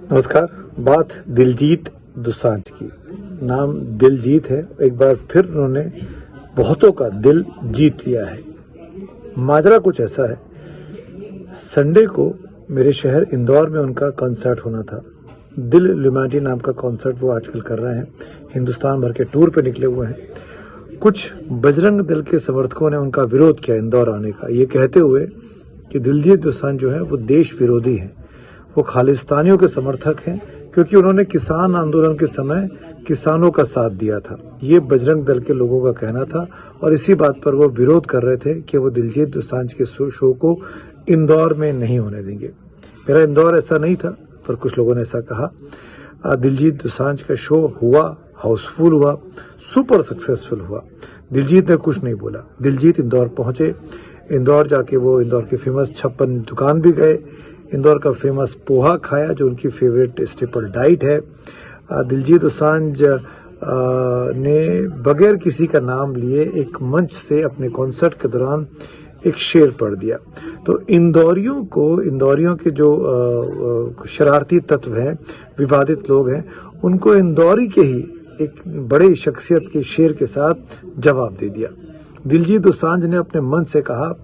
नमस्कार। बात दिलजीत दोसांझ की। नाम दिलजीत है। एक बार फिर उन्होंने बहुतों का दिल जीत लिया है। माजरा कुछ ऐसा है, संडे को मेरे शहर इंदौर में उनका कॉन्सर्ट होना था। दिल लुमाटी नाम का कॉन्सर्ट वो आजकल कर रहे हैं। हिंदुस्तान भर के टूर पे निकले हुए हैं। कुछ बजरंग दल के समर्थकों ने उनका विरोध किया इंदौर आने का, ये कहते हुए कि दिलजीत दोसांझ जो है वो देश विरोधी हैं, वो खालिस्तानियों के समर्थक हैं क्योंकि उन्होंने किसान आंदोलन के समय किसानों का साथ दिया था। ये बजरंग दल के लोगों का कहना था और इसी बात पर वो विरोध कर रहे थे कि वो दिलजीत दोसांझ के शो को इंदौर में नहीं होने देंगे। मेरा इंदौर ऐसा नहीं था, पर कुछ लोगों ने ऐसा कहा। दिलजीत दोसांझ का शो हुआ, हाउसफुल हुआ, सुपर सक्सेसफुल हुआ। दिलजीत ने कुछ नहीं बोला। दिलजीत इंदौर पहुंचे। इंदौर जाके वो इंदौर के फेमस 56 दुकान भी गए। इंदौर का फेमस पोहा खाया जो उनकी फेवरेट स्टेपल डाइट है। दिलजीत दोसांझ ने बगैर किसी का नाम लिए एक मंच से अपने कॉन्सर्ट के दौरान एक शेर पढ़ दिया। तो इंदौरियों के जो शरारती तत्व हैं, विवादित लोग हैं, उनको इंदौरी के ही एक बड़े शख्सियत के शेर के साथ जवाब दे दिया। दिलजीत दोसांझ ने अपने मन से कहा,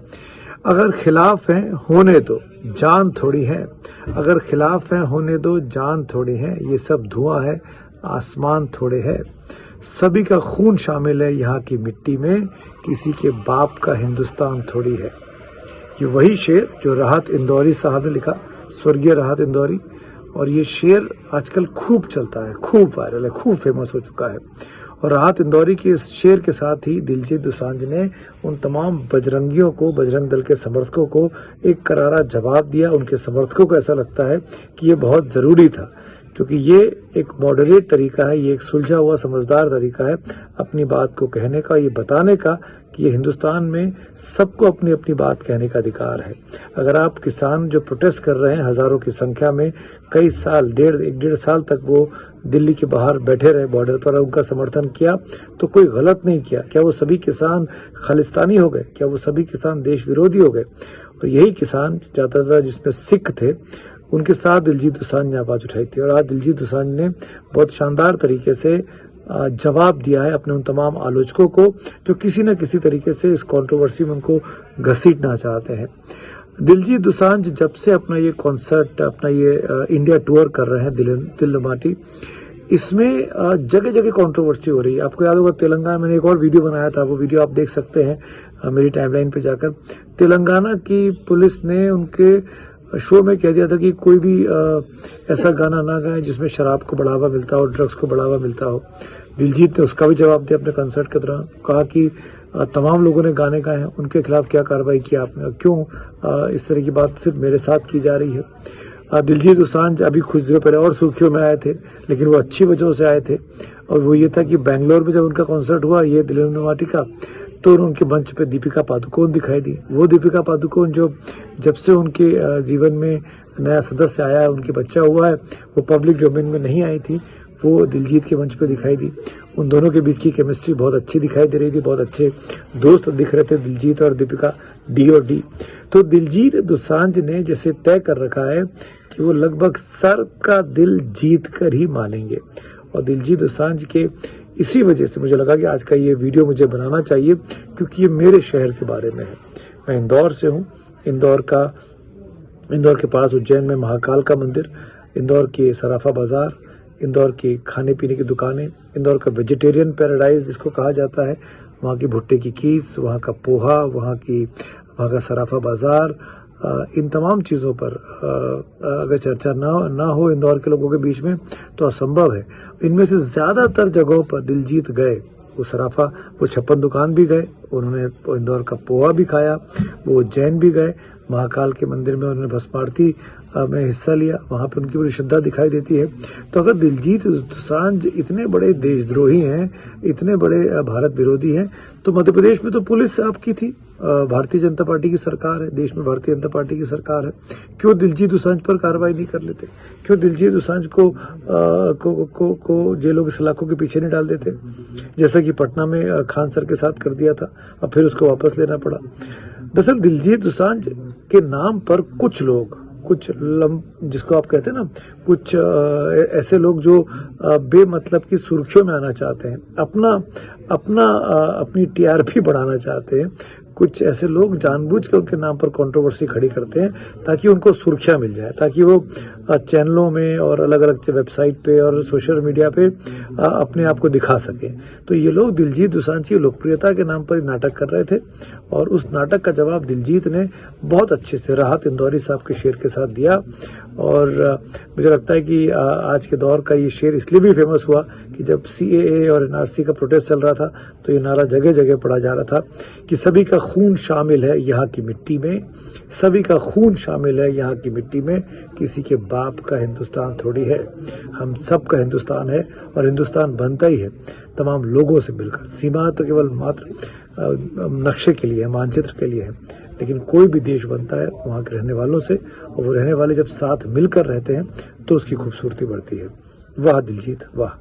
अगर खिलाफ हैं होने दो, जान थोड़ी है। अगर खिलाफ हैं होने दो, जान थोड़ी है। ये सब धुआं है, आसमान थोड़े है। सभी का खून शामिल है यहाँ की मिट्टी में, किसी के बाप का हिंदुस्तान थोड़ी है। ये वही शेर जो राहत इंदौरी साहब ने लिखा, स्वर्गीय राहत इंदौरी। और ये शेर आजकल खूब चलता है, खूब वायरल है, खूब फेमस हो चुका है। और राहत इंदौरी के इस शेर के साथ ही दिलजीत दोसांझ ने उन तमाम बजरंगियों को, बजरंग दल के समर्थकों को एक करारा जवाब दिया। उनके समर्थकों को ऐसा लगता है कि ये बहुत ज़रूरी था, क्योंकि ये एक मॉडरेट तरीका है, ये एक सुलझा हुआ समझदार तरीका है अपनी बात को कहने का, ये बताने का कि ये हिंदुस्तान में सबको अपनी अपनी बात कहने का अधिकार है। अगर आप किसान जो प्रोटेस्ट कर रहे हैं हज़ारों की संख्या में, कई साल, एक डेढ़ साल तक वो दिल्ली के बाहर बैठे रहे बॉर्डर पर, उनका समर्थन किया, तो कोई गलत नहीं किया। क्या वो सभी किसान खालिस्तानी हो गए? क्या वो सभी किसान देश विरोधी हो गए? और यही किसान ज़्यादातर जिसमें सिख थे, उनके साथ दिलजीत दोसांझ ने आवाज़ उठाई थी। और आज दिलजीत दोसांझ ने बहुत शानदार तरीके से जवाब दिया है अपने उन तमाम आलोचकों को जो किसी न किसी तरीके से इस कंट्रोवर्सी में उनको घसीटना चाहते हैं। दिलजीत दोसांझ जब से अपना ये कॉन्सर्ट, अपना ये इंडिया टूर कर रहे हैं, दिल लुमाटी, इसमें जगह जगह कंट्रोवर्सी हो रही है। आपको याद होगा तेलंगाना, मैंने एक और वीडियो बनाया था, वो वीडियो आप देख सकते हैं मेरी टाइमलाइन पे जाकर। तेलंगाना की पुलिस ने उनके शो में कह दिया था कि कोई भी ऐसा गाना ना गाएं जिसमें शराब को बढ़ावा मिलता हो, ड्रग्स को बढ़ावा मिलता हो। दिलजीत ने उसका भी जवाब दिया अपने कंसर्ट के दौरान, कहा कि तमाम लोगों ने गाने गाए हैं, उनके खिलाफ क्या कार्रवाई किया आपने, क्यों इस तरह की बात सिर्फ मेरे साथ की जा रही है। दिलजीत दोसांझ अभी कुछ दिनों पहले और सुर्खियों में आए थे, लेकिन वो अच्छी वजहों से आए थे। और वो ये था कि बेंगलोर में जब उनका कॉन्सर्ट हुआ ये दिल लुमाटी का, तो उनके मंच पे दीपिका पादुकोण दिखाई दी। वो दीपिका पादुकोण जो जब से उनके जीवन में नया सदस्य आया है, उनके बच्चा हुआ है, वो पब्लिक डोमेन में नहीं आई थी, वो दिलजीत के मंच पे दिखाई दी। उन दोनों के बीच की केमिस्ट्री बहुत अच्छी दिखाई दे रही थी, बहुत अच्छे दोस्त दिख रहे थे दिलजीत और दीपिका, डी और डी। तो दिलजीत दोसांझ ने जैसे तय कर रखा है कि वो लगभग सर का दिल जीत कर ही मानेंगे। और दिलजीत दोसांझ के इसी वजह से मुझे लगा कि आज का ये वीडियो मुझे बनाना चाहिए, क्योंकि ये मेरे शहर के बारे में है। मैं इंदौर से हूँ। इंदौर के पास उज्जैन में महाकाल का मंदिर, इंदौर के सराफा बाज़ार, इंदौर की खाने पीने की दुकानें, इंदौर का वेजिटेरियन पैराडाइज जिसको कहा जाता है, वहाँ की भुट्टे की कीस, वहाँ का पोहा, वहाँ का सराफा बाज़ार, इन तमाम चीज़ों पर अगर चर्चा ना हो इंदौर के लोगों के बीच में तो असंभव है। इनमें से ज़्यादातर जगहों पर दिलजीत गए, वो सराफा, वो 56 दुकान भी गए, उन्होंने इंदौर का पोहा भी खाया, वो उज्जैन भी गए, महाकाल के मंदिर में उन्होंने भस्म आरती में हिस्सा लिया, वहाँ पर उनकी बड़ी श्रद्धा दिखाई देती है। तो अगर दिलजीत दोसांझ इतने बड़े देशद्रोही हैं, इतने बड़े भारत विरोधी हैं, तो मध्य प्रदेश में तो पुलिस आपकी थी, भारतीय जनता पार्टी की सरकार है, देश में भारतीय जनता पार्टी की सरकार है, क्यों दिलजीत दोसांझ पर कार्रवाई नहीं कर लेते? क्यों दिलजीत दोसांझ को जेलों की सलाखों के पीछे नहीं डाल देते, जैसा कि पटना में खान सर के साथ कर दिया था, अब फिर उसको वापस लेना पड़ा। दरअसल दिलजीत दोसांझ के नाम पर कुछ कुछ जिसको आप कहते हैं ना, कुछ ऐसे लोग जो बेमतलब की सुर्खियों में आना चाहते हैं, अपनी टीआरपी बढ़ाना चाहते हैं। कुछ ऐसे लोग जानबूझ के उनके नाम पर कंट्रोवर्सी खड़ी करते हैं ताकि उनको सुर्खियां मिल जाए, ताकि वो चैनलों में और अलग अलग वेबसाइट पे और सोशल मीडिया पे अपने आप को दिखा सकें। तो ये लोग दिलजीत दोसांझ की लोकप्रियता के नाम पर नाटक कर रहे थे और उस नाटक का जवाब दिलजीत ने बहुत अच्छे से राहत इंदौरी साहब के शेर के साथ दिया। और मुझे लगता है कि आज के दौर का ये शेर इसलिए भी फेमस हुआ कि जब सीएए और एनआरसी का प्रोटेस्ट चल रहा था तो ये नारा जगह जगह पढ़ा जा रहा था कि सभी का खून शामिल है यहाँ की मिट्टी में, सभी का खून शामिल है यहाँ की मिट्टी में, किसी के बाप का हिंदुस्तान थोड़ी है, हम सब का हिंदुस्तान है और हिंदुस्तान बनता ही है तमाम लोगों से मिलकर। सीमा तो केवल मात्र नक्शे के लिए है, मानचित्र के लिए है, लेकिन कोई भी देश बनता है वहाँ के रहने वालों से, और वो रहने वाले जब साथ मिलकर रहते हैं तो उसकी खूबसूरती बढ़ती है। वाह दिलजीत वाह।